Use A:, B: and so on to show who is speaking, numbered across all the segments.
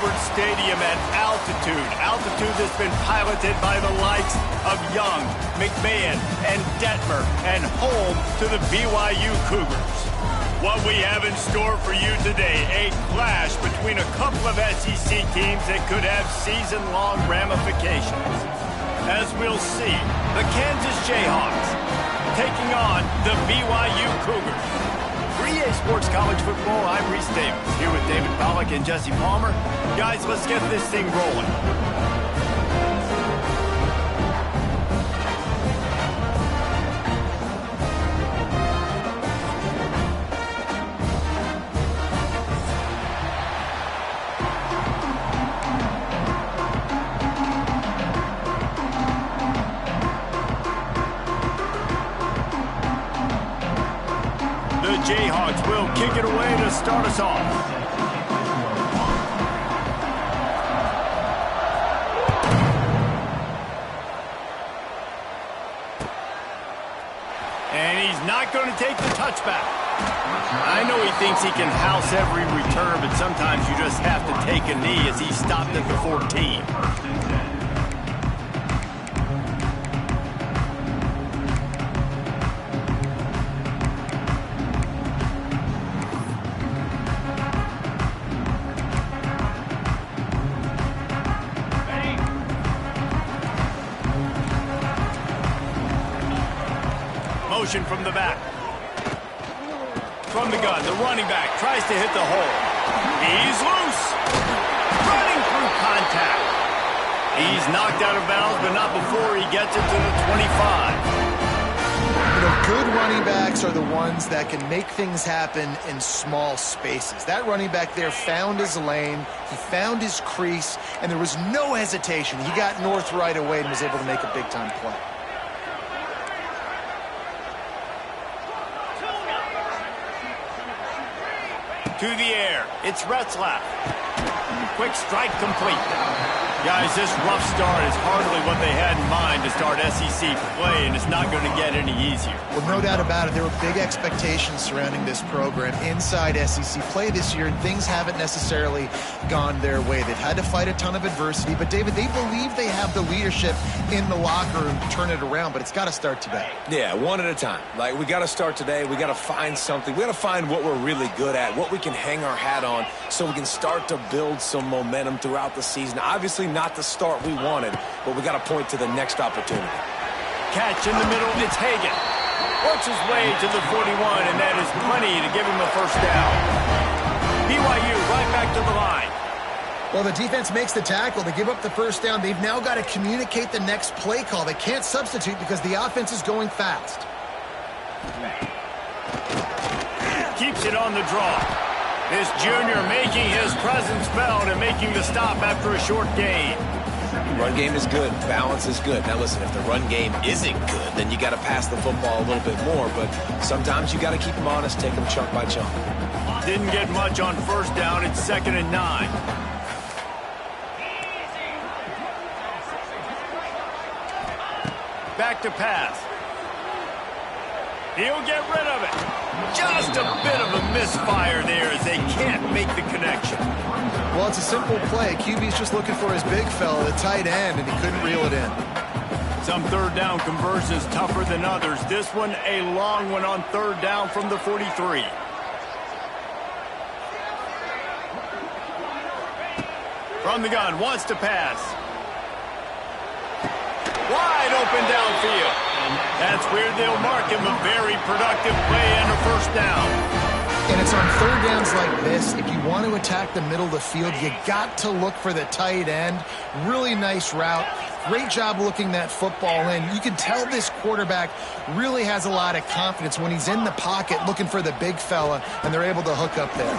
A: covered stadium at altitude. Altitude that's been piloted by the likes of Young, McMahon, and Detmer, and home to the BYU Cougars. What we have in store for you today, a clash between a couple of SEC teams that could have season-long ramifications. As we'll see, the Kansas Jayhawks taking on the BYU Cougars. For EA Sports College Football, I'm Reese Davis, here with David Pollack and Jesse Palmer. Guys, let's get this thing rolling. Jayhawks will kick it away to start us off. And he's not going to take the touchback. I know he thinks he can house every return, but sometimes you just have to take a knee as he stopped at the 14. From the back. From the gun, the running back tries to hit the hole. He's loose. Running through contact. He's knocked out of bounds, but not before he gets it to the 25.
B: You know, good running backs are the ones that can make things happen in small spaces. That running back there found his lane, he found his crease, and there was no hesitation. He got north right away and was able to make a big-time play.
A: To the air, it's Retzlaff. Quick strike complete. Guys, this rough start is hardly what they had in mind to start SEC play, and it's not going to get any easier.
B: Well, no doubt about it. There were big expectations surrounding this program inside SEC play this year, and things haven't necessarily gone their way. They've had to fight a ton of adversity, but, David, they believe they have the leadership in the locker room to turn it around, but it's got to start today.
C: Yeah, one at a time. Like, we got to start today. We got to find something. We got to find what we're really good at, what we can hang our hat on, so we can start to build some momentum throughout the season. Obviously, not the start we wanted, but we got to point to the next opportunity.
A: Catch in the middle, it's Hagan. Works his way to the 41, and that is plenty to give him a first down. BYU right back to the line.
B: Well, the defense makes the tackle. They give up the first down. They've now got to communicate the next play call. They can't substitute because the offense is going fast.
A: Keeps it on the draw. This junior making his presence felt and making the stop after a short gain.
C: Run game is good. Balance is good. Now, listen, if the run game isn't good, then you got to pass the football a little bit more. But sometimes you got to keep them honest, take them chunk by chunk.
A: Didn't get much on first down. It's 2nd and 9. Back to pass. He'll get rid of it. Just a bit of a misfire there as they can't make the connection.
B: Well, it's a simple play. QB's just looking for his big fella, the tight end, and he couldn't reel it in.
A: Some third down conversions tougher than others. This one a long one on 3rd down from the 43. From the gun, wants to pass. Wide open downfield. That's where they'll mark him a very productive play and a first down.
B: And it's on 3rd downs like this. If you want to attack the middle of the field, you got to look for the tight end. Really nice route. Great job looking that football in. You can tell this quarterback really has a lot of confidence when he's in the pocket looking for the big fella, and they're able to hook up there.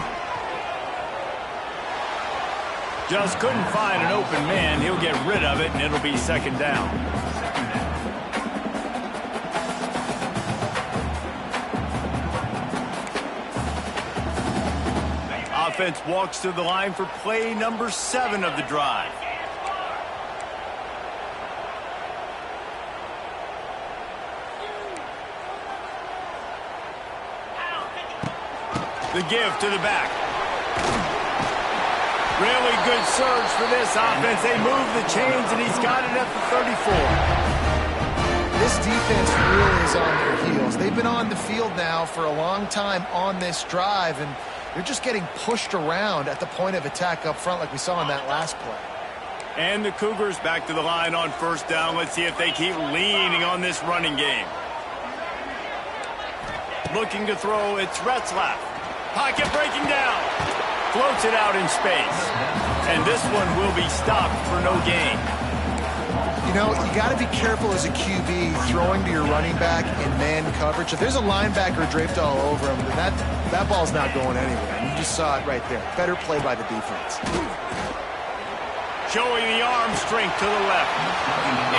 A: Just couldn't find an open man. He'll get rid of it, and it'll be 2nd down. Offense walks to the line for play number 7 of the drive. The give to the back. Really good surge for this offense. They move the chains, and he's got it at the 34.
B: This defense really is on their heels. They've been on the field now for a long time on this drive, and they're just getting pushed around at the point of attack up front like we saw in that last play.
A: And the Cougars back to the line on first down. Let's see if they keep leaning on this running game. Looking to throw, it's Retzlaff. Pocket breaking down. Floats it out in space. And this one will be stopped for no gain.
B: You know, you got to be careful as a QB throwing to your running back in man coverage. If there's a linebacker draped all over him, then that ball's not going anywhere. And you just saw it right there. Better play by the defense.
A: Showing the arm strength to the left.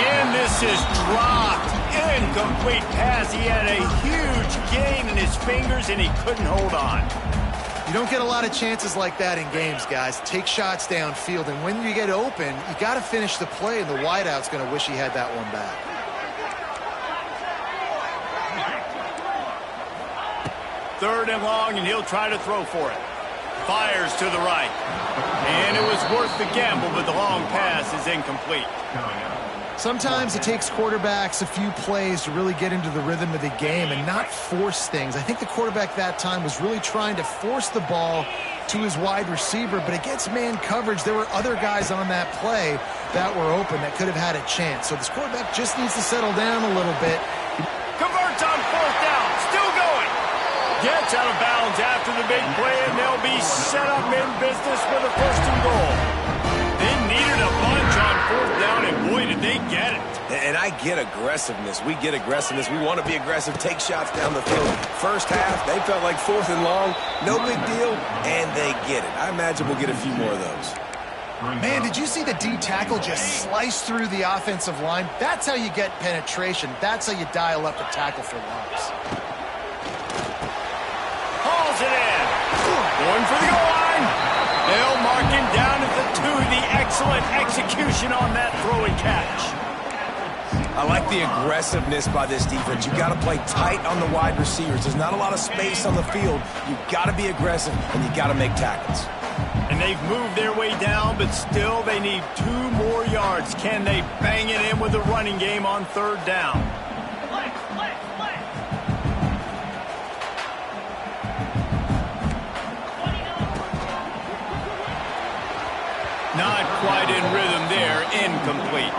A: And this is dropped. Incomplete pass. He had a huge gain in his fingers, and he couldn't hold on.
B: You don't get a lot of chances like that in games, guys. Take shots downfield, and when you get open, you got to finish the play, and the wideout's going to wish he had that one back.
A: Third and long, and he'll try to throw for it. Fires to the right. And it was worth the gamble, but the long pass is incomplete.
B: Sometimes it takes quarterbacks a few plays to really get into the rhythm of the game and not force things. I think the quarterback that time was really trying to force the ball to his wide receiver, but against man coverage, there were other guys on that play that were open that could have had a chance. So this quarterback just needs to settle down a little bit.
A: Converts on fourth down. Still going. Gets out of bounds after the big play, and they'll be set up in business for the first and goal. They needed a bunch on fourth down, and boy, did they get it.
C: And I get aggressiveness. We get aggressiveness. We want to be aggressive, take shots down the field. First half, they felt like fourth and long. No big deal, and they get it. I imagine we'll get a few more of those.
B: Man, did you see the D tackle just slice through the offensive line? That's how you get penetration. That's how you dial up the tackle for loss.
A: Hauls it in. Going for the goal line. They'll mark him down at the 2. The excellent execution on that throw and catch.
C: I like the aggressiveness by this defense. You got to play tight on the wide receivers. There's not a lot of space on the field. You got to be aggressive, and you got to make tackles.
A: And they've moved their way down, but still they need 2 more yards. Can they bang it in with the running game on third down? Not quite in rhythm there. Incomplete.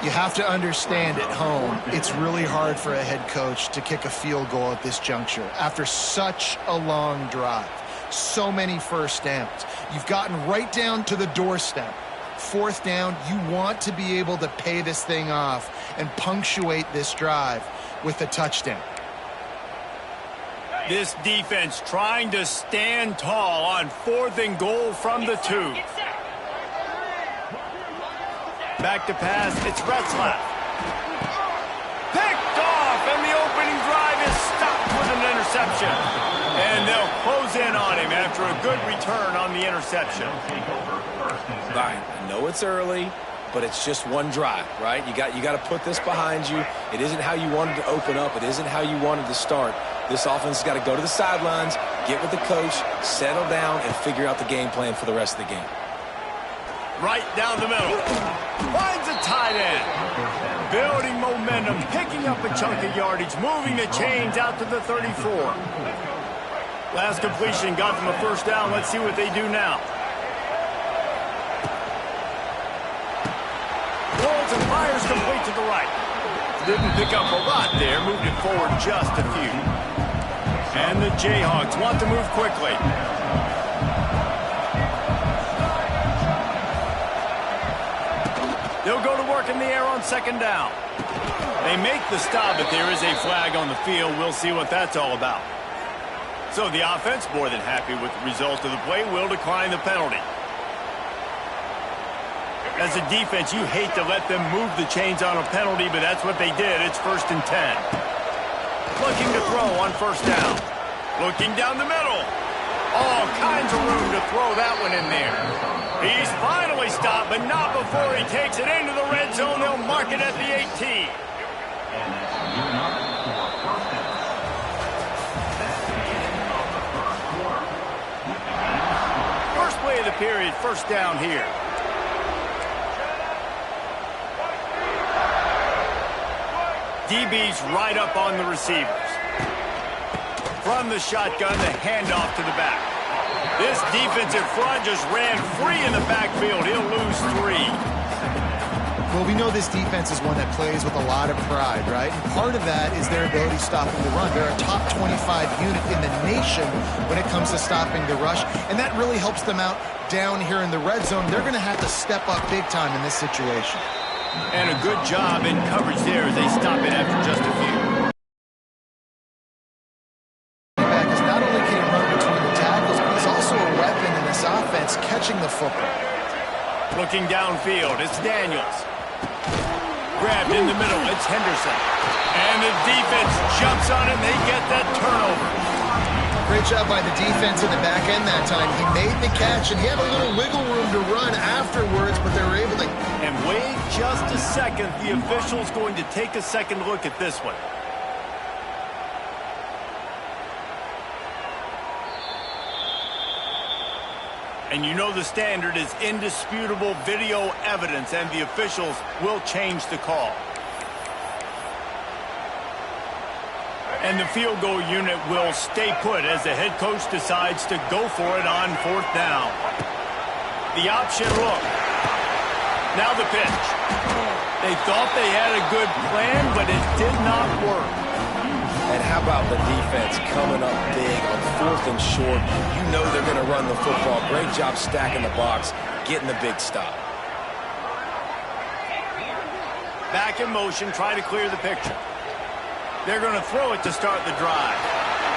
B: You have to understand at home, it's really hard for a head coach to kick a field goal at this juncture after such a long drive. So many first downs. You've gotten right down to the doorstep. Fourth down, you want to be able to pay this thing off and punctuate this drive with a touchdown.
A: This defense trying to stand tall on fourth and goal from the 2. Back to pass, it's Retzlaff. Picked off, and the opening drive is stopped with an interception. And they'll close in on him after a good return on the interception.
C: Right, I know it's early, but it's just one drive, right? You got to put this behind you. It isn't how you wanted to open up. It isn't how you wanted to start. This offense has got to go to the sidelines, get with the coach, settle down, and figure out the game plan for the rest of the game.
A: Right down the middle. Finds a tight end. Building momentum, picking up a chunk of yardage, moving the chains out to the 34. Last completion got them a first down. Let's see what they do now. Rolls and fires complete to the right. Didn't pick up a lot there. Moved it forward just a few. And the Jayhawks want to move quickly. They'll go to work in the air on second down. They make the stop, but there is a flag on the field. We'll see what that's all about. So the offense, more than happy with the result of the play, will decline the penalty. As a defense, you hate to let them move the chains on a penalty, but that's what they did. It's 1st and 10. Looking to throw on first down. Looking down the middle. All kinds of room to throw that one in there. He's finally stopped, but not before he takes it into the red zone. They'll mark it at the 18. First play of the period. First down here. DB's right up on the receivers. From the shotgun, the handoff to the back. This defensive front just ran free in the backfield. He'll lose 3.
B: Well, we know this defense is one that plays with a lot of pride, right? And part of that is their ability stopping the run. They're a top 25 unit in the nation when it comes to stopping the rush, and that really helps them out down here in the red zone. They're going to have to step up big time in this situation.
A: And a good job in coverage there as they stop it after just a few.
B: Back is not only can he run between the tackles, but he's also a weapon in this offense catching the football.
A: Looking downfield, it's Daniels. Grabbed in the middle, it's Henderson. And the defense jumps on it, and they get that turnover.
B: Great job by the defense in the back end that time. He made the catch, and he had a little wiggle room to run afterwards, but they were able to...
A: And wait just a second. The official's going to take a second look at this one. And you know the standard is indisputable video evidence, and the officials will change the call. And the field goal unit will stay put as the head coach decides to go for it on 4th down. The option look. Now the pitch. They thought they had a good plan, but it did not work.
C: And how about the defense coming up big on 4th and short? You know they're going to run the football. Great job stacking the box, getting the big stop.
A: Back in motion, try to clear the picture. They're going to throw it to start the drive.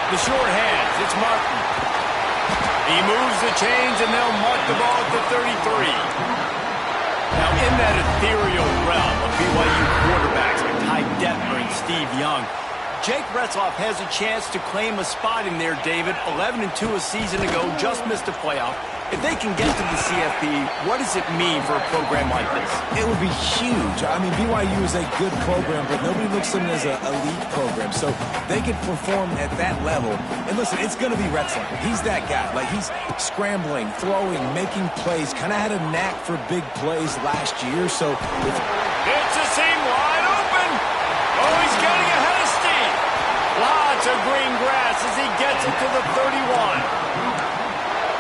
A: The short hands, it's Martin. He moves the chains, and they'll mark the ball at the 33. Now, in that ethereal realm of BYU quarterbacks like Ty Detmer and Steve Young, Jake Retzloff has a chance to claim a spot in there, David. 11-2 a season ago, just missed a playoff. If they can get to the CFP, what does it mean for a program like this?
C: It would be huge. I mean, BYU is a good program, but nobody looks at them as an elite program. So they could perform at that level. And listen, it's going to be Retzloff. He's that guy. Like, he's scrambling, throwing, making plays. Kind of had a knack for big plays last year. So
A: it's a seam wide open. Oh, he's getting ahead of steam. Lots of green grass as he gets it to the 31.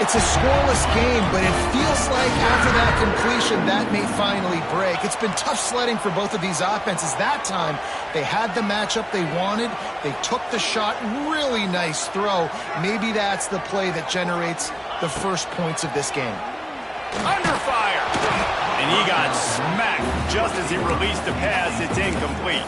B: It's a scoreless game, but it feels like after that completion, that may finally break. It's been tough sledding for both of these offenses. That time, they had the matchup they wanted. They took the shot. Really nice throw. Maybe that's the play that generates the first points of this game.
A: Under fire. And he got smacked just as he released the pass. It's incomplete.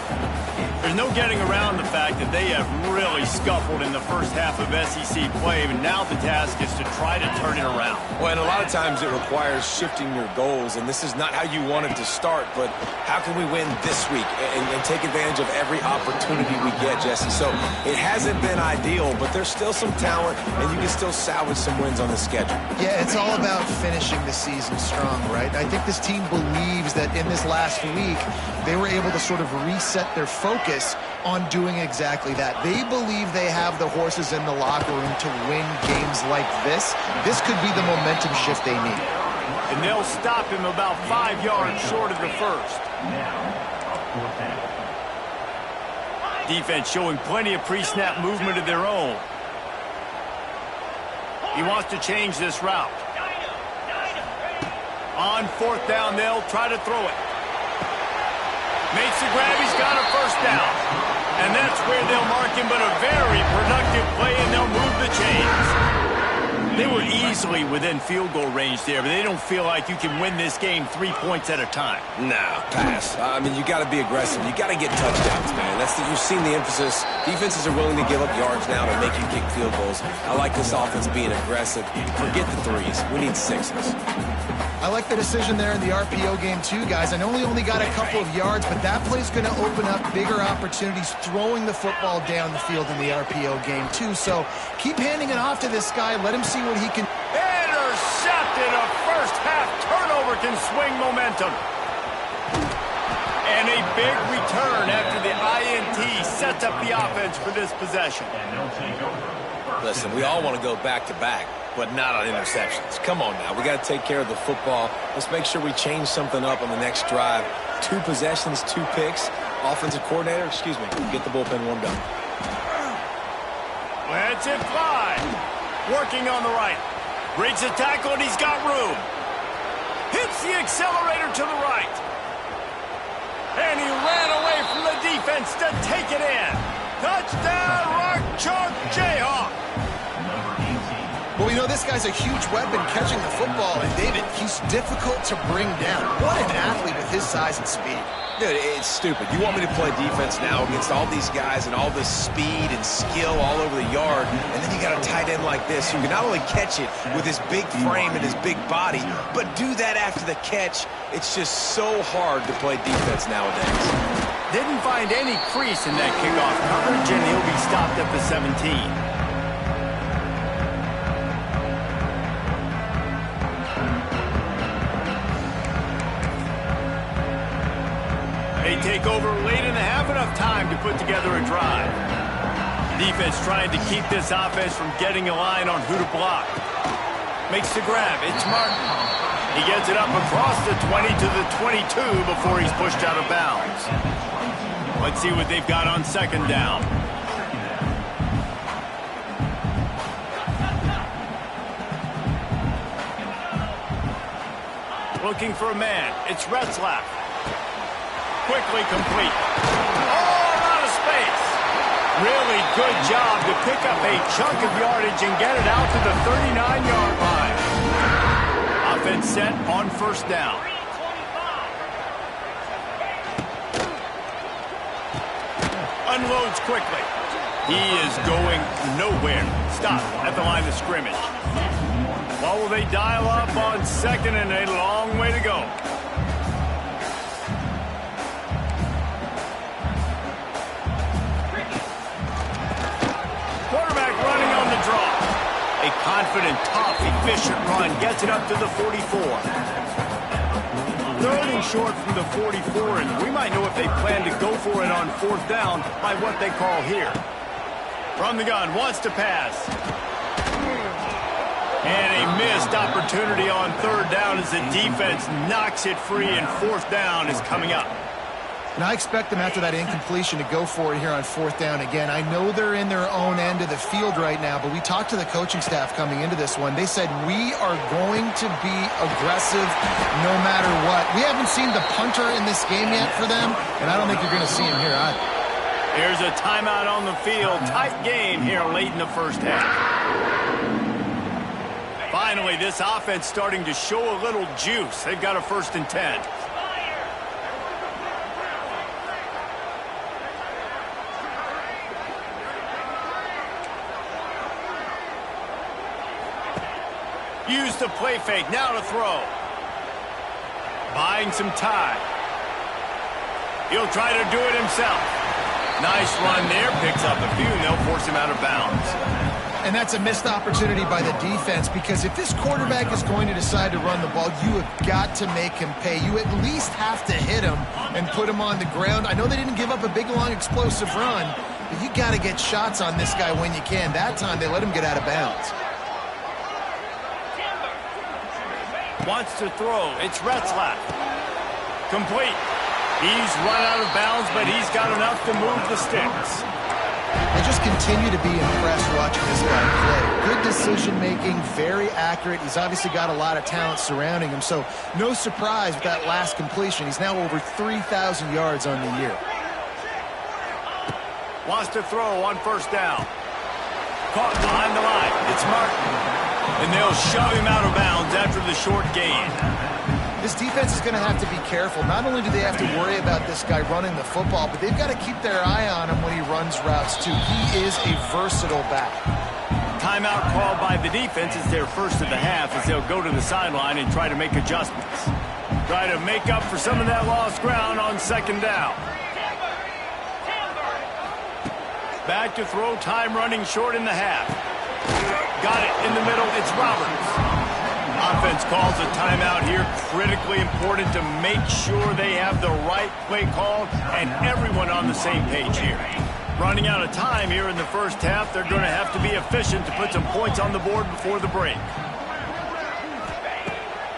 A: There's no getting around the fact that they have really scuffled in the first half of SEC play, and now the task is to try to turn it around.
C: Well, and a lot of times it requires shifting your goals, and this is not how you want it to start, but how can we win this week and take advantage of every opportunity we get, Jesse? So it hasn't been ideal, but there's still some talent, and you can still salvage some wins on the schedule.
B: Yeah, it's all about finishing the season strong, right? I think this team believes that in this last week, they were able to sort of reset their focus on doing exactly that. They believe they have the horses in the locker room to win games like this. This could be the momentum shift they need.
A: And they'll stop him about 5 yards short of the first. Defense showing plenty of pre-snap movement of their own. He wants to change this route. On 4th down, they'll try to throw it. Makes the grab, he's got a first down. And that's where they'll mark him, but a very productive play, and they'll move the chains. They were easily within field goal range there, but they don't feel like you can win this game 3 points at a time.
C: No, pass. I mean, you got to be aggressive. You got to get touchdowns, man. You've seen the emphasis. Defenses are willing to give up yards now to make you kick field goals. I like this offense being aggressive. Forget the threes. We need sixes.
B: I like the decision there in the RPO game too, guys. I know he only got a couple of yards, but that play's going to open up bigger opportunities throwing the football down the field in the RPO game too. So keep handing it off to this guy. Let him see what he can.
A: Intercepted. A first half turnover can swing momentum. And a big return after the INT sets up the offense for this possession.
C: Listen, we all want to go back-to-back. but not on interceptions. Come on now. We got to take care of the football. Let's make sure we change something up on the next drive. 2 possessions, 2 picks. Offensive coordinator, get the bullpen warmed up.
A: Lets it fly. Working on the right. Breaks the tackle, and he's got room. Hits the accelerator to the right. And he ran away from the defense to take it in. Touchdown, Rock Chalk Jayhawk.
B: Well, you know, this guy's a huge weapon catching the football, and David, he's difficult to bring down. What an athlete with his size and speed.
C: Dude, it's stupid. You want me to play defense now against all these guys and all this speed and skill all over the yard, and then you got a tight end like this who can not only catch it with his big frame and his big body, but do that after the catch. It's just so hard to play defense nowadays.
A: Didn't find any crease in that kickoff coverage, and he'll be stopped at the 17. They take over late in the half, enough time to put together a drive. Defense trying to keep this offense from getting a line on who to block. Makes the grab. It's Martin. He gets it up across the 20 to the 22 before he's pushed out of bounds. Let's see what they've got on second down. Looking for a man. It's Retzlaff. Quickly complete. Oh, out of space. Really good job to pick up a chunk of yardage and get it out to the 39-yard line. Offense set on first down. Unloads quickly. He is going nowhere. Stop at the line of scrimmage. What will they dial up on second, and a long way to go? A confident, tough, efficient run gets it up to the 44. 3rd and short from the 44, and we might know if they plan to go for it on 4th down by what they call here. From the gun, wants to pass. And a missed opportunity on 3rd down as the defense knocks it free, and 4th down is coming up.
B: And I expect them after that incompletion to go for it here on 4th down again. I know they're in their own end of the field right now, but we talked to the coaching staff coming into this one. They said, we are going to be aggressive no matter what. We haven't seen the punter in this game yet for them, and I don't think you're going to see him here either.
A: Here's a timeout on the field. Tight game here late in the first half. Finally, this offense starting to show a little juice. They've got a 1st and 10. Use the play fake, now to throw. Buying some time. He'll try to do it himself. Nice run there, picks up a few, and they'll force him out of bounds.
B: And that's a missed opportunity by the defense, because if this quarterback is going to decide to run the ball, you have got to make him pay. You at least have to hit him and put him on the ground. I know they didn't give up a big, long, explosive run, but you got to get shots on this guy when you can. That time, they let him get out of bounds.
A: Wants to throw. It's Retzlaff. Complete. He's run out of bounds, but he's got enough to move the sticks.
B: I just continue to be impressed watching this guy play. Good decision-making, very accurate. He's obviously got a lot of talent surrounding him, so no surprise with that last completion. He's now over 3,000 yards on the year.
A: Wants to throw on 1st down. Caught behind the line. It's Martin. And they'll shove him out of bounds after the short gain.
B: This defense is going to have to be careful. Not only do they have to worry about this guy running the football, but they've got to keep their eye on him when he runs routes, too. He is a versatile back.
A: Timeout called by the defense is their first of the half, as they'll go to the sideline and try to make adjustments. Try to make up for some of that lost ground on 2nd down. Back to throw, time running short in the half. Got it in the middle. It's Roberts. Offense calls a timeout here. Critically important to make sure they have the right play called and everyone on the same page here. Running out of time here in the first half, they're going to have to be efficient to put some points on the board before the break.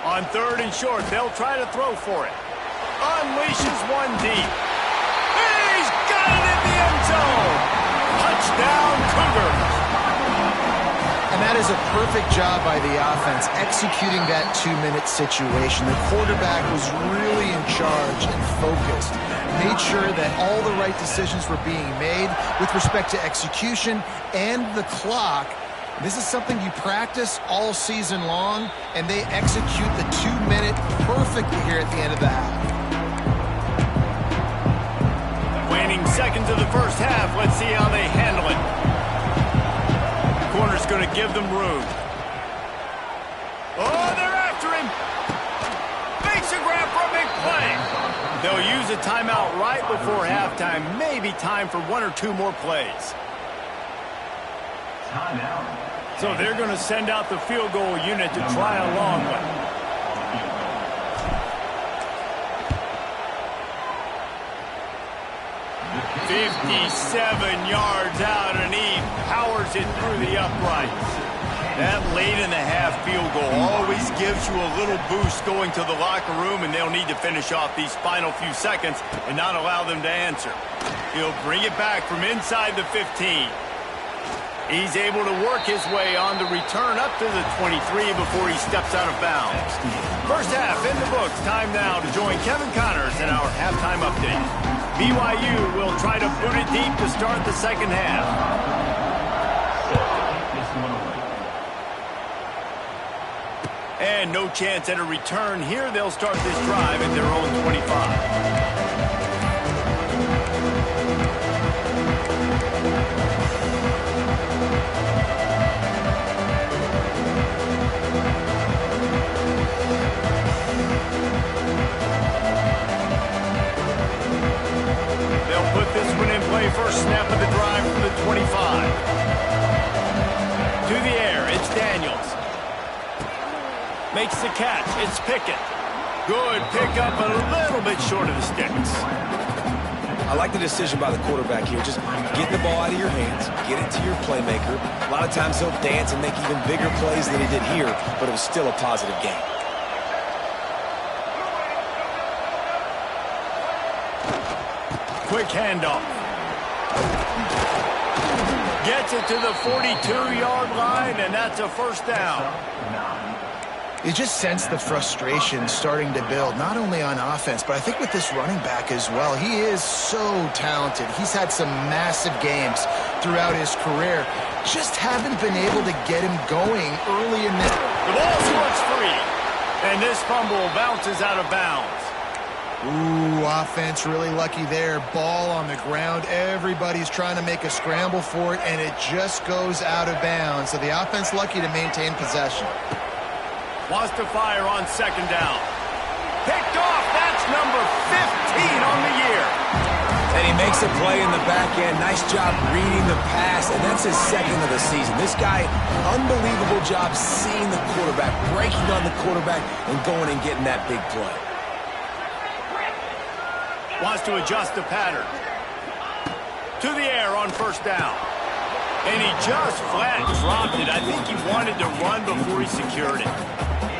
A: On 3rd and short, they'll try to throw for it. Unleashes one deep. He's got it in the end zone. Touchdown, Cougars.
B: And that is a perfect job by the offense, executing that 2-minute situation. The quarterback was really in charge and focused. Made sure that all the right decisions were being made with respect to execution and the clock. This is something you practice all season long, and they execute the 2-minute perfectly here at the end of the half.
A: Waning seconds of the first half. Let's see how they handle it. Corner's going to give them room. Oh, they're after him. Makes a grab for a big play. They'll use a timeout right before halftime. Maybe time for 1 or 2 more plays. So they're going to send out the field goal unit to try a long one. "57 yards out, and he powers it through the uprights." That late in the half field goal always gives you a little boost going to the locker room, and they'll need to finish off these final few seconds and not allow them to answer. He'll bring it back from inside the 15. He's able to work his way on the return up to the 23 before he steps out of bounds. First half in the books. Time now to join Kevin Connors in our halftime update. BYU will try to boot it deep to start the second half. And no chance at a return here. They'll start this drive at their own 25. First snap of the drive from the 25. To the air, it's Daniels. Makes the catch, it's Pickett. Good pickup, a little bit short of the sticks.
C: I like the decision by the quarterback here. Just get the ball out of your hands, get it to your playmaker. A lot of times he'll dance and make even bigger plays than he did here, but it was still a positive game.
A: Quick handoff. Gets it to the 42-yard line, and that's a first down.
B: You just sense the frustration starting to build, not only on offense, but I think with this running back as well. He is so talented. He's had some massive games throughout his career. Just haven't been able to get him going early in this.
A: The ball squirts free, and this fumble bounces out of bounds.
B: Ooh, offense really lucky there. Ball on the ground. Everybody's trying to make a scramble for it, and it just goes out of bounds. So the offense lucky to maintain possession.
A: Wants to fire on second down. Picked off. That's number 15 on the year.
C: And he makes a play in the back end. Nice job reading the pass, and that's his second of the season. This guy, unbelievable job seeing the quarterback, breaking on the quarterback, and going and getting that big play.
A: Wants to adjust the pattern. To the air on first down. And he just flat dropped it. I think he wanted to run before he secured it.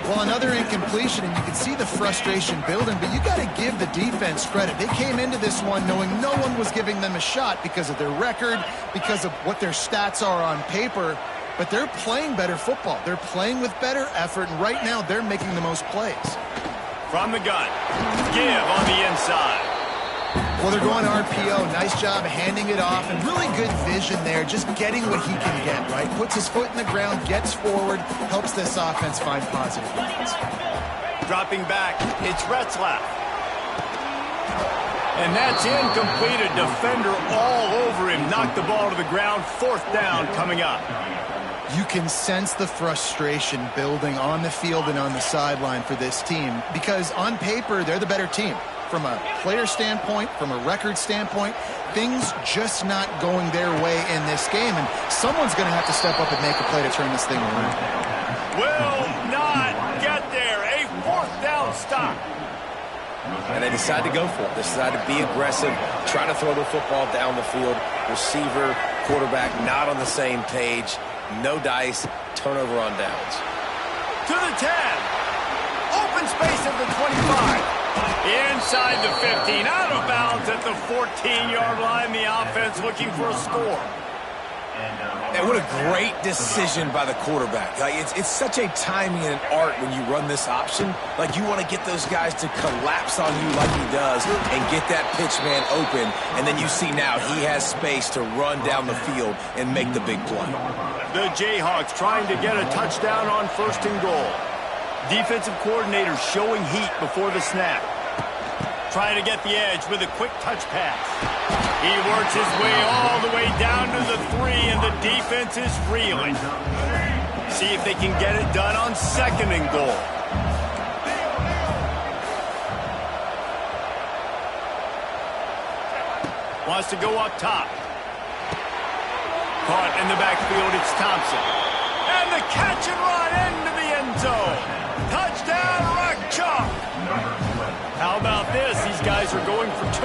B: Well, another incompletion, and you can see the frustration building, but you got to give the defense credit. They came into this one knowing no one was giving them a shot because of their record, because of what their stats are on paper, but they're playing better football. They're playing with better effort, and right now they're making the most plays.
A: From the gun, give on the inside.
B: Well, they're going RPO. Nice job handing it off, and really good vision there, just getting what he can get, right? Puts his foot in the ground, gets forward, helps this offense find positive points.
A: Dropping back, it's Retzlaff. And that's incomplete. A defender all over him. Knocked the ball to the ground. Fourth down coming up.
B: You can sense the frustration building on the field and on the sideline for this team because on paper, they're the better team. From a player standpoint, from a record standpoint, things just not going their way in this game, and someone's going to have to step up and make a play to turn this thing around.
A: Will not get there. A fourth down stop.
C: And they decide to go for it. They decide to be aggressive, try to throw the football down the field. receiver, quarterback not on the same page. No dice, turnover on downs.
A: To the 10. Open space at the 25. Inside the 15. Out of bounds at the 14-yard line. The offense looking for a score.
C: And what a great decision by the quarterback. Like, it's such a timing and an art when you run this option. Like, you want to get those guys to collapse on you like he does and get that pitch man open. And then you see now he has space to run down the field and make the big play.
A: The Jayhawks trying to get a touchdown on 1st and goal. Defensive coordinator showing heat before the snap. Trying to get the edge with a quick touch pass. He works his way all the way down to the 3, and the defense is reeling. See if they can get it done on 2nd and goal. Wants to go up top. Caught in the backfield, it's Thompson. And the catch and run into the end zone. Touchdown, Rock Chalk. How about this? These guys are going for 2.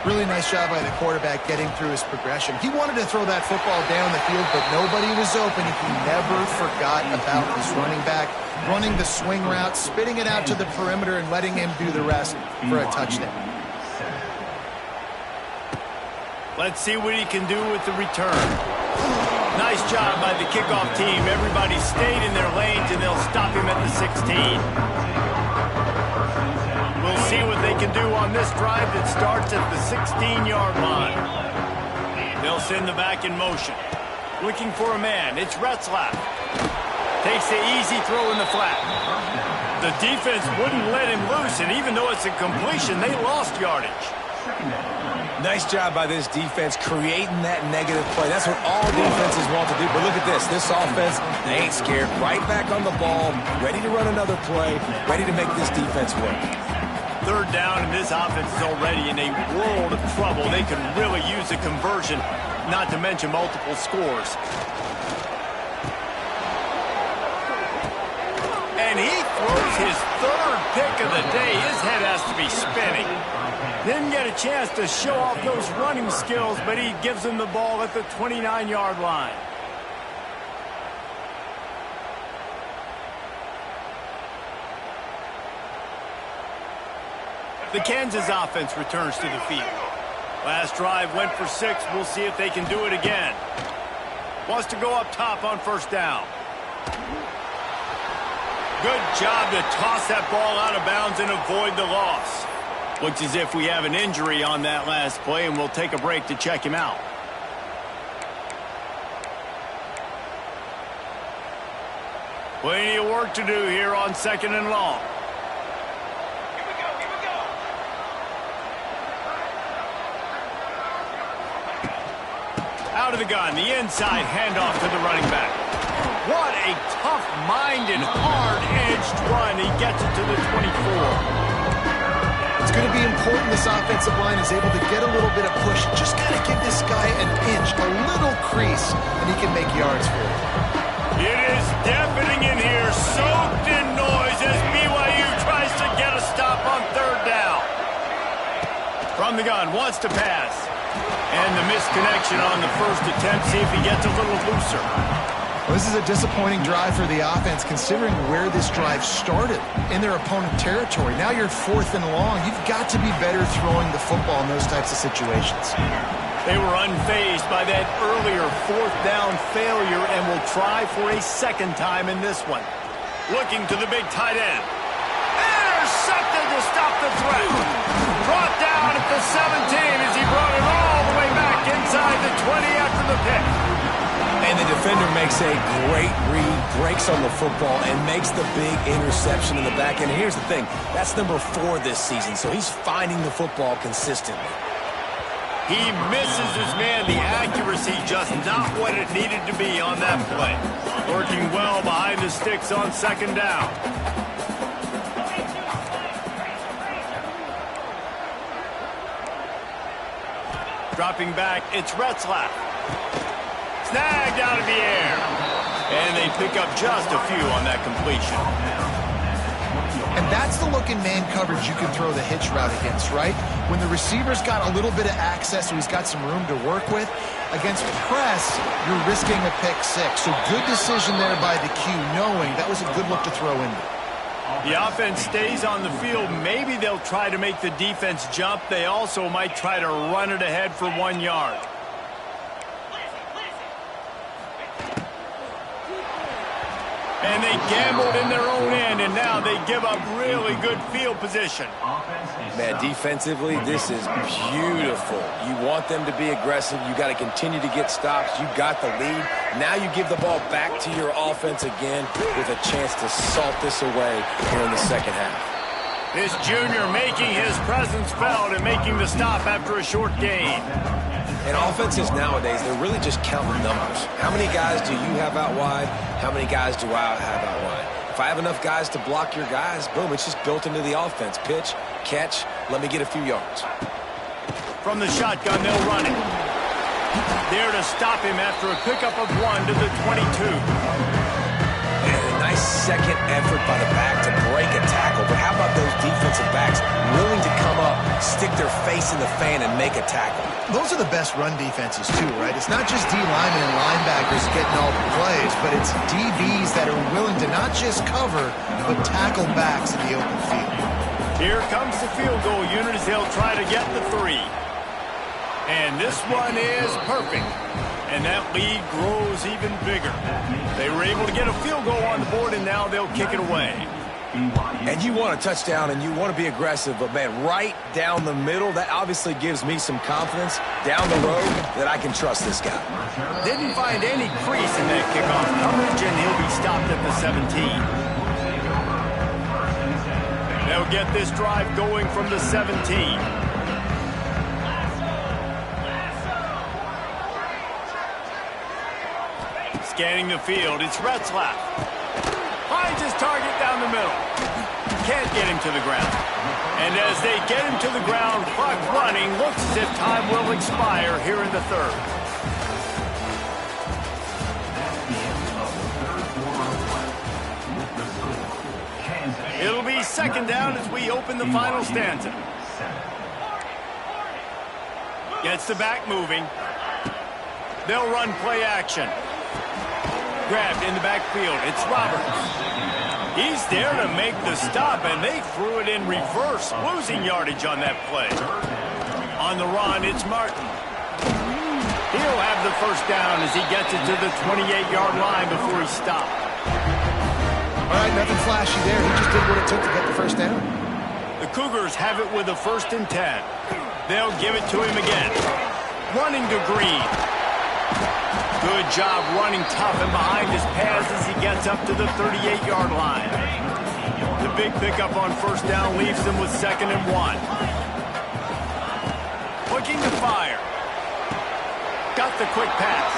B: Really nice job by the quarterback getting through his progression. He wanted to throw that football down the field, but nobody was open. He never forgot about his running back, running the swing route, spitting it out to the perimeter, and letting him do the rest for a touchdown.
A: Let's see what he can do with the return. Nice job by the kickoff team. Everybody stayed in their lanes, and they'll stop him at the 16. We'll see what they can do on this drive that starts at the 16-yard line. They'll send the back in motion. Looking for a man. It's Retzlaff. Takes the easy throw in the flat. The defense wouldn't let him loose, and even though it's a completion, they lost yardage.
C: Nice job by this defense creating that negative play. That's what all defenses want to do. But look at this. This offense, they ain't scared. Right back on the ball, ready to run another play, ready to make this defense work.
A: 3rd down, and this offense is already in a world of trouble. They could really use a conversion, not to mention multiple scores. And he throws his 3rd pick of the day. His head has to be spinning. Didn't get a chance to show off those running skills, but he gives him the ball at the 29-yard line. The Kansas offense returns to the field. Last drive went for 6. We'll see if they can do it again. Wants to go up top on 1st down. Good job to toss that ball out of bounds and avoid the loss. Looks as if we have an injury on that last play, and we'll take a break to check him out. Plenty of work to do here on 2nd and long. Out of the gun, the inside handoff to the running back. What a tough-minded, hard-edged run. He gets it to the 24.
B: It's going to be important this offensive line is able to get a little bit of push. Just got to give this guy an inch, a little crease, and he can make yards for it.
A: It is deafening in here, soaked in noise as BYU tries to get a stop on 3rd down. From the gun, wants to pass. And the misconnection on the 1st attempt. See if he gets a little looser.
B: Well, this is a disappointing drive for the offense, considering where this drive started, in their opponent territory. Now you're 4th and long. You've got to be better throwing the football in those types of situations.
A: They were unfazed by that earlier 4th down failure and will try for a 2nd time in this one. Looking to the big tight end. Intercepted to stop the threat. Brought down at the 17 as he brought it all the way back inside the 20 after the pick.
C: And the defender makes a great read, breaks on the football, and makes the big interception in the back end. Here's the thing. That's number 4 this season, so he's finding the football consistently.
A: He misses his man. The accuracy just not what it needed to be on that play. Working well behind the sticks on 2nd down. Dropping back, it's Retzlaff. Snagged out of the air. And they pick up just a few on that completion.
B: And That's the look in man coverage you can throw the hitch route against, right? When the receiver's got a little bit of access, so he's got some room to work with. Against press, you're risking a pick six. So good decision there by the Q, knowing that was a good look to throw in there.
A: The offense stays on the field. Maybe they'll try to make the defense jump. They also might try to run it ahead for 1 yard. And they gambled in their own end, and now they give up really good field position.
C: Man, defensively, this is beautiful. You want them to be aggressive. You got to continue to get stops. You got the lead. Now you give the ball back to your offense again with a chance to salt this away here in the second half.
A: This junior making his presence felt and making the stop after a short gain.
C: And offenses nowadays, they're really just counting numbers. How many guys do you have out wide? How many guys do I have out wide? If I have enough guys to block your guys, boom, it's just built into the offense. Pitch, catch, let me get a few yards.
A: From the shotgun, they'll run it. There to stop him after a pickup of 1 to the 22.
C: And a nice second effort by the back to break a tackle. But how about those defensive backs willing to come up, stick their face in the fan, and make a tackle?
B: Those are the best run defenses, too, right? It's not just D linemen and linebackers getting all the plays, but it's DBs that are willing to not just cover, but tackle backs in the open field.
A: Here comes the field goal unit as they'll try to get the 3. And this one is perfect. And that lead grows even bigger. They were able to get a field goal on the board, and now they'll kick it away.
C: And you want a touchdown, and you want to be aggressive, but, man, right down the middle, that obviously gives me some confidence down the road that I can trust this guy.
A: Didn't find any crease in that kickoff coverage, and he'll be stopped at the 17. They'll get this drive going from the 17. Scanning the field, it's Retzlaff. Finds his target down the middle. Can't get him to the ground. And as they get him to the ground, clock running, looks as if time will expire here in the third. It'll be second down as we open the final stanza. Gets the back moving. They'll run play action. Grabbed in the backfield. It's Roberts. He's there to make the stop, and they threw it in reverse, losing yardage on that play. On the run, it's Martin. He'll have the first down as he gets it to the 28-yard line before he stopped.
B: All right, nothing flashy there. He just did what it took to get the first down.
A: The Cougars have it with a 1st and 10. They'll give it to him again. Running to Green. Good job running tough and behind his pads as he gets up to the 38-yard line. The big pickup on first down leaves them with 2nd and 1. Looking to fire. Got the quick pass.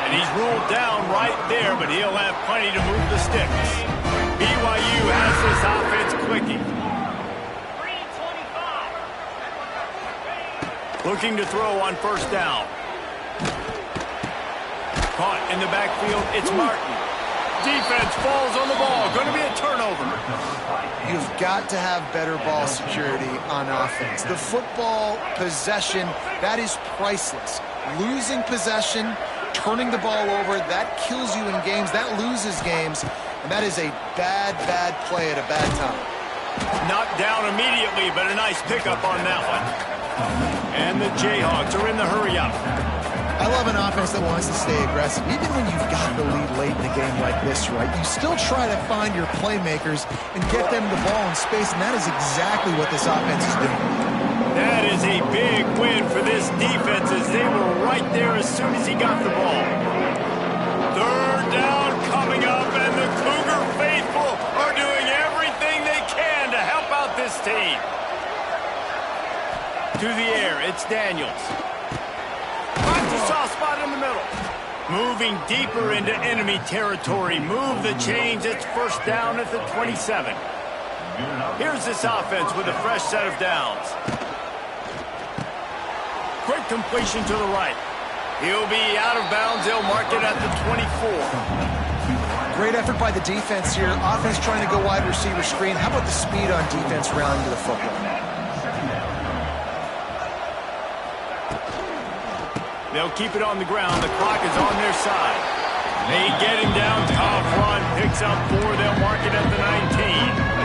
A: And he's ruled down right there, but he'll have plenty to move the sticks. BYU has this offense clicking. Looking to throw on first down. Caught in the backfield, it's Martin. Defense falls on the ball. Going to be a turnover.
B: You've got to have better ball security on offense. The football possession, that is priceless. Losing possession, turning the ball over, that kills you in games. That loses games. And that is a bad, bad play at a bad time.
A: Knocked down immediately, but a nice pickup on that one. And the Jayhawks are in the hurry-up.
B: I love an offense that wants to stay aggressive. Even when you've got the lead late in a game like this, right, you still try to find your playmakers and get them the ball in space, and that is exactly what this offense is doing.
A: That is a big win for this defense as they were right there as soon as he got the ball. 3rd down coming up, and the Cougar faithful are doing everything they can to help out this team. To the air, it's Daniels. Finds a soft spot in the middle. Moving deeper into enemy territory. Move the chains. It's first down at the 27. Here's this offense with a fresh set of downs. Quick completion to the right. He'll be out of bounds. They'll mark it at the 24.
B: Great effort by the defense here. Offense trying to go wide receiver screen. How about the speed on defense rallying to the football?
A: They'll keep it on the ground. The clock is on their side. They get him down. Tough run. Picks up 4. They'll mark it at the 19.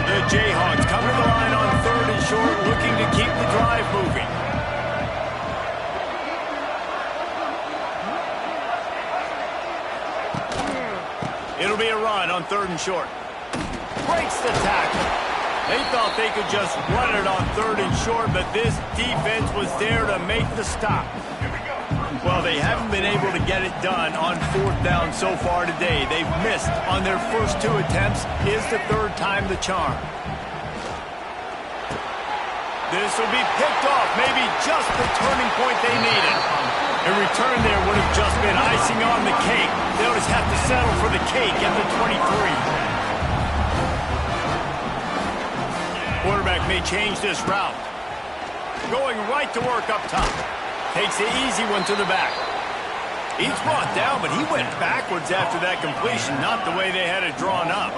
A: The Jayhawks come to the line on 3rd and short, looking to keep the drive moving. It'll be a run on 3rd and short. Breaks the tackle. They thought they could just run it on 3rd and short, but this defense was there to make the stop. Well, they haven't been able to get it done on 4th down so far today. They've missed on their first 2 attempts. Is the 3rd time the charm. This will be picked off, maybe just the turning point they needed. A return there would have just been icing on the cake. They'll just have to settle for the cake at the 23. Quarterback may change this route. Going right to work up top. Takes the easy one to the back. He's brought down, but he went backwards after that completion, not the way they had it drawn up.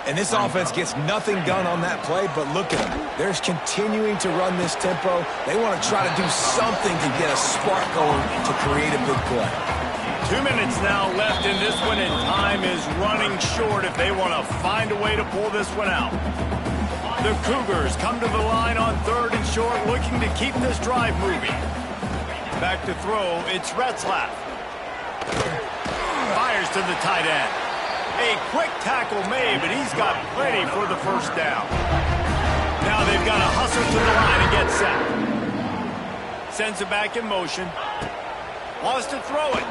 C: And this offense gets nothing done on that play, but look at them. They're continuing to run this tempo. They want to try to do something to get a spark going to create a big play.
A: 2 minutes now left in this one, and time is running short if they want to find a way to pull this one out. The Cougars come to the line on 3rd and short, looking to keep this drive moving. Back to throw, it's Retzlaff. Fires to the tight end. A quick tackle made, but he's got plenty for the 1st down. Now they've got to hustle to the line and get set. Sends it back in motion. Wants to throw it.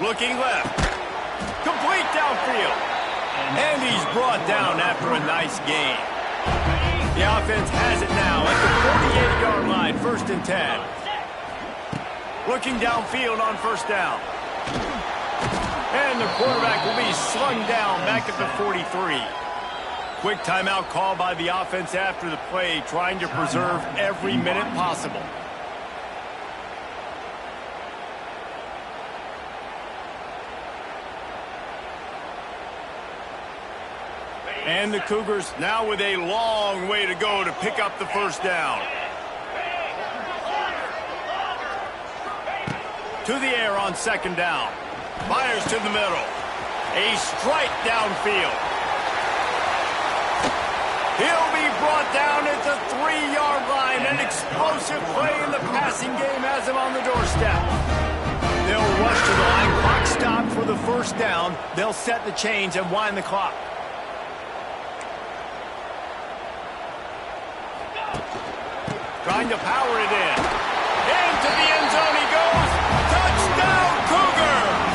A: Looking left. Complete downfield. And he's brought down after a nice gain. The offense has it now at the 48-yard line, 1st and 10. Looking downfield on 1st down. And the quarterback will be slung down back at the 43. Quick timeout call by the offense after the play, trying to preserve every minute possible. And the Cougars now with a long way to go to pick up the 1st down. To the air on 2nd down. Fires to the middle. A strike downfield. He'll be brought down at the 3-yard line. An explosive play in the passing game has him on the doorstep. They'll rush to the line. Clock stopped for the 1st down. They'll set the chains and wind the clock. Trying to power it in. Into the end zone he goes. Touchdown, Cougars!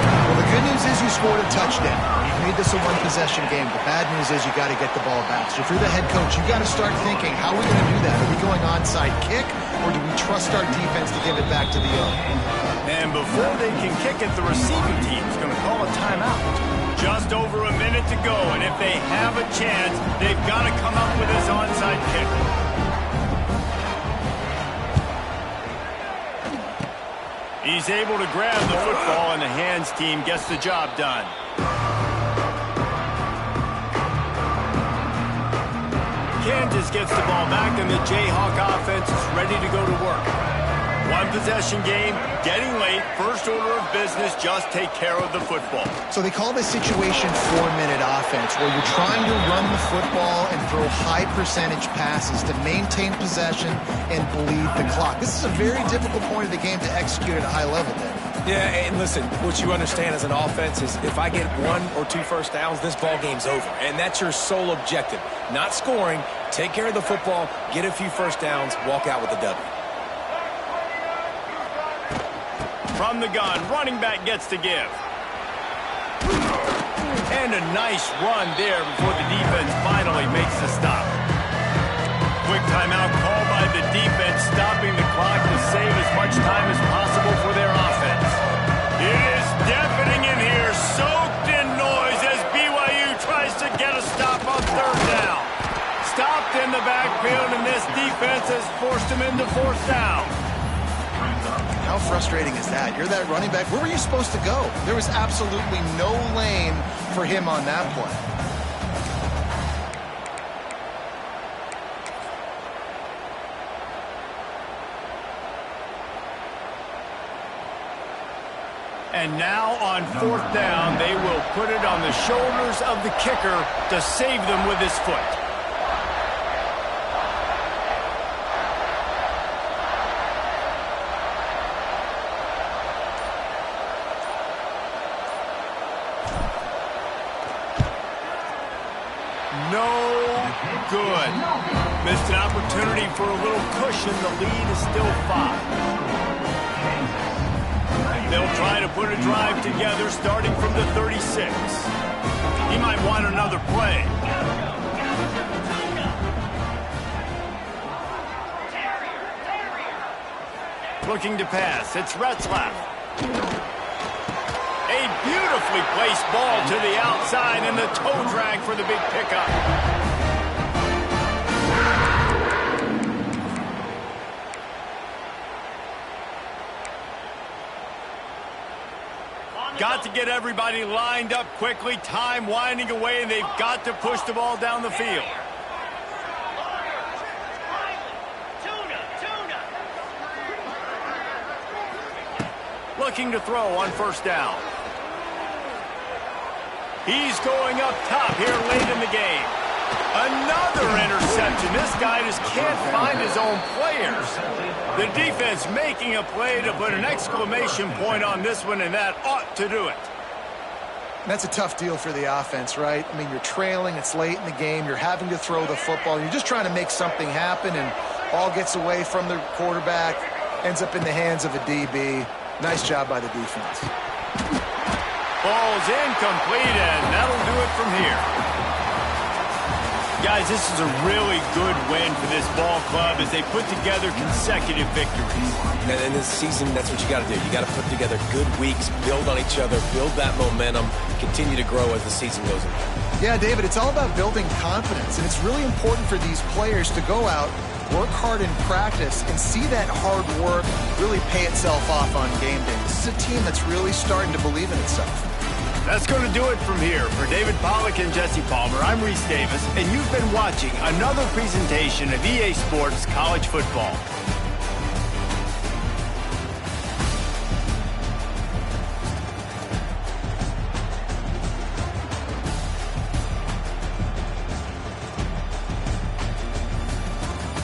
B: Well, the good news is you scored a touchdown. You've made this a one-possession game. The bad news is you got to get the ball back. So if you're the head coach, you got to start thinking, how are we going to do that? Are we going onside kick, or do we trust our defense to give it back to the owner?
A: And before they can kick it, the receiving team is going to call a timeout. Just over a minute to go, and if they have a chance, they've got to come up with this onside kick. He's able to grab the football, and the hands team gets the job done. Kansas gets the ball back, and the Jayhawk offense is ready to go to work. One possession game, getting late, first order of business, just take care of the football.
B: So they call this situation 4-minute offense, where you're trying to run the football and throw high percentage passes to maintain possession and bleed the clock. This is a very difficult point of the game to execute at a high level, Dave.
C: Yeah, and listen, what you understand as an offense is if I get 1 or 2 first downs, this ball game's over. And that's your sole objective. Not scoring, take care of the football, get a few first downs, walk out with a W.
A: From the gun, running back gets to give. And a nice run there before the defense finally makes the stop. Quick timeout call by the defense, stopping the clock to save as much time as possible for their offense. It is deafening in here, soaked in noise as BYU tries to get a stop on 3rd down. Stopped in the backfield, and this defense has forced him into 4th down.
B: How frustrating is that? You're that running back. Where were you supposed to go? There was absolutely no lane for him on that play.
A: And now on 4th down, they will put it on the shoulders of the kicker to save them with his foot. No good. Missed an opportunity for a little cushion. The lead is still 5. They'll try to put a drive together starting from the 36. He might want another play. Looking to pass. It's Retzlaff. A beautifully placed ball to the outside and the toe drag for the big pickup. Got to get everybody lined up quickly. Time winding away, and they've got to push the ball down the field. Looking to throw on 1st down. He's going up top here late in the game. Another interception. This guy just can't find his own players. The defense making a play to put an exclamation point on this one, and that ought to do it.
B: That's a tough deal for the offense, right? I mean, you're trailing, it's late in the game, you're having to throw the football, you're just trying to make something happen, and ball gets away from the quarterback, ends up in the hands of a DB. Nice job by the defense.
A: Ball's incomplete, and that'll do it from here. Guys, this is a really good win for this ball club as they put together consecutive victories.
C: And in this season, that's what you got to do. You got to put together good weeks, build on each other, build that momentum, continue to grow as the season goes on.
B: Yeah, David, it's all about building confidence, and it's really important for these players to go out, work hard in practice, and see that hard work really pay itself off on game day. This is a team that's really starting to believe in itself.
A: That's going to do it from here. For David Pollack and Jesse Palmer, I'm Reese Davis, and you've been watching another presentation of EA Sports College Football.